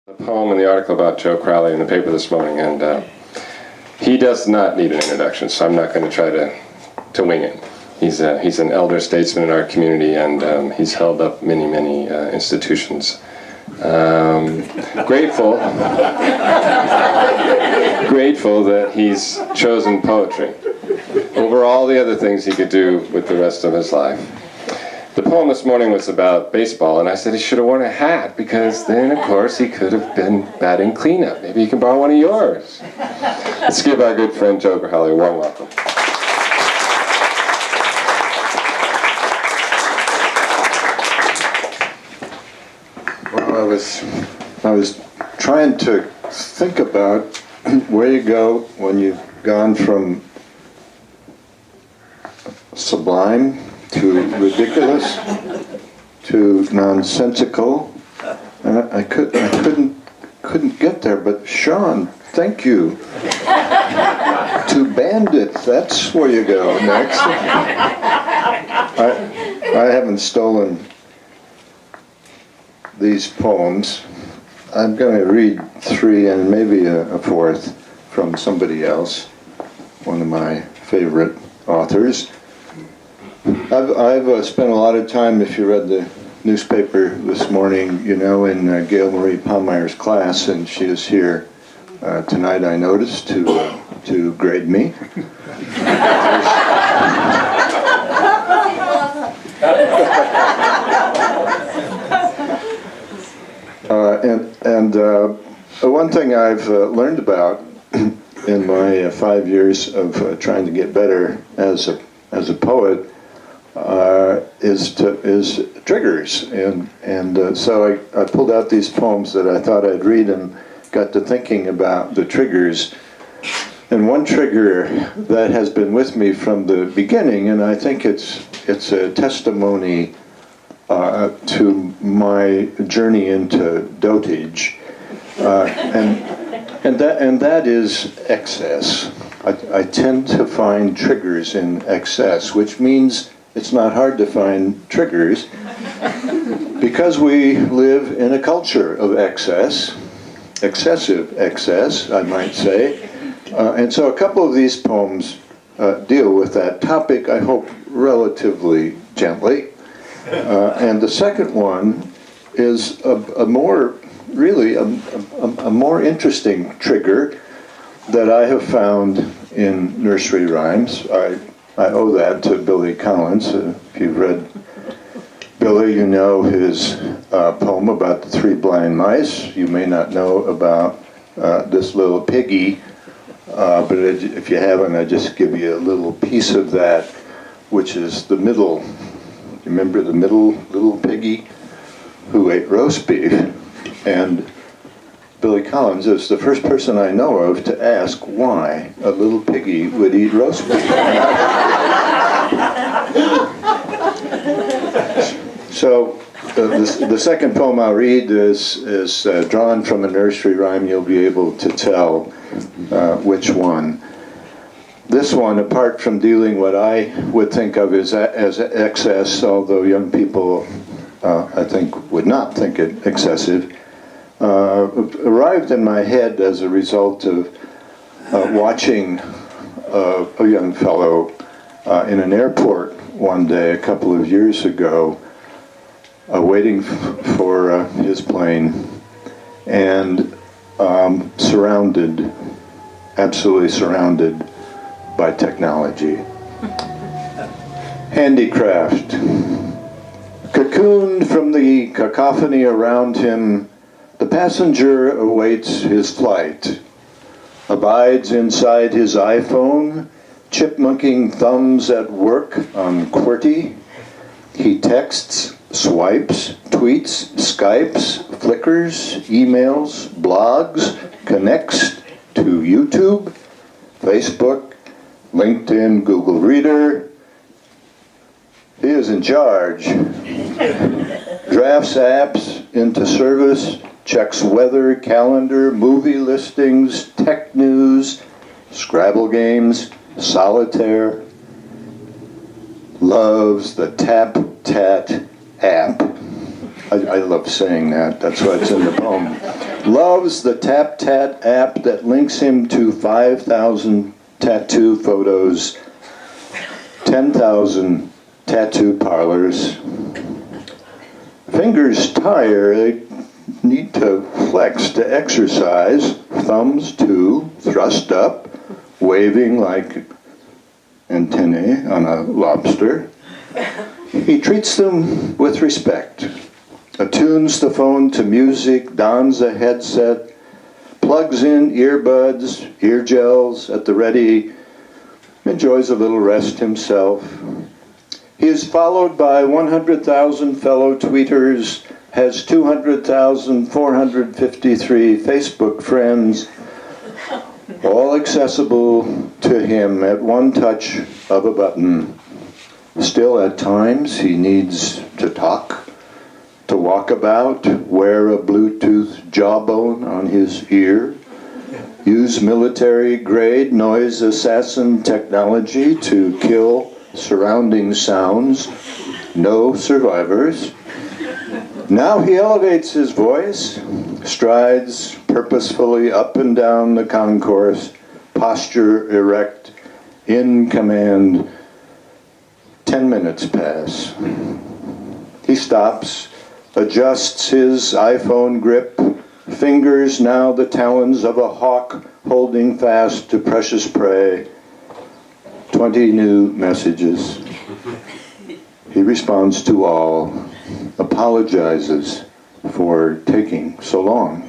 A poem in the article about Joe Crowley in the paper this morning, and he does not need an introduction, so I'm not going to try to wing it. He's an elder statesman in our community, and he's held up many institutions. Grateful that he's chosen poetry over all the other things he could do with the rest of his life. The poem this morning was about baseball, and I said he should have worn a hat, because then, of course, he could have been batting cleanup. Maybe he can borrow one of yours. Let's give our good friend Joe Crowley a warm welcome. Well, I was trying to think about where you go when you've gone from sublime to ridiculous to nonsensical, and I couldn't get there. But Sean, thank you. To bandit, that's where you go next. I haven't stolen these poems. I'm going to read three and maybe a fourth from somebody else, one of my favorite authors. I've spent a lot of time, if you read the newspaper this morning, you know, in Gail Marie Palmeyer's class, and she is here tonight, I noticed, to grade me. One thing I've learned about in my 5 years of trying to get better as a poet is triggers, and so I pulled out these poems that I thought I'd read and got to thinking about the triggers. And one trigger that has been with me from the beginning, and I think it's a testimony to my journey into dotage, and that is excess. I tend to find triggers in excess, which means it's not hard to find triggers because we live in a culture of excess, excessive excess, I might say. And so a couple of these poems deal with that topic, I hope, relatively gently. And the second one is a more interesting trigger that I have found in nursery rhymes. I owe that to Billy Collins. If you've read Billy, you know his poem about the three blind mice. You may not know about this little piggy, but if you haven't, I just give you a little piece of that, which is the middle. You remember the middle little piggy who ate roast beef? And Billy Collins is the first person I know of to ask why a little piggy would eat roast beef. So the second poem I'll read is drawn from a nursery rhyme. You'll be able to tell which one. This one, apart from dealing what I would think of as excess, although young people I think would not think it excessive, arrived in my head as a result of watching a young fellow in an airport one day a couple of years ago, waiting for his plane, and absolutely surrounded by technology. Handicraft. Cocooned from the cacophony around him, the passenger awaits his flight, abides inside his iPhone, chipmunking thumbs at work on QWERTY. He texts, swipes, tweets, Skypes, flickers, emails, blogs, connects to YouTube, Facebook, LinkedIn, Google Reader. He is in charge. Drafts apps into service, checks weather, calendar, movie listings, tech news, Scrabble games, solitaire. Loves the Tap Tat app. I love saying that. That's why it's in the poem. Loves the TapTat app that links him to 5,000 tattoo photos, 10,000 tattoo parlors. Fingers tire, they need to flex to exercise. Thumbs too, thrust up, waving like antennae on a lobster. He treats them with respect. Attunes the phone to music, dons a headset, plugs in earbuds, ear gels at the ready, enjoys a little rest himself. He is followed by 100,000 fellow tweeters, has 200,453 Facebook friends, all accessible to him at one touch of a button. Still, at times, he needs to talk, to walk about, wear a Bluetooth jawbone on his ear, use military-grade noise assassin technology to kill surrounding sounds. No survivors. Now he elevates his voice, strides purposefully up and down the concourse, posture erect, in command. 10 minutes pass. He stops, adjusts his iPhone grip, fingers now the talons of a hawk holding fast to precious prey. 20 new messages. He responds to all, apologizes for taking so long.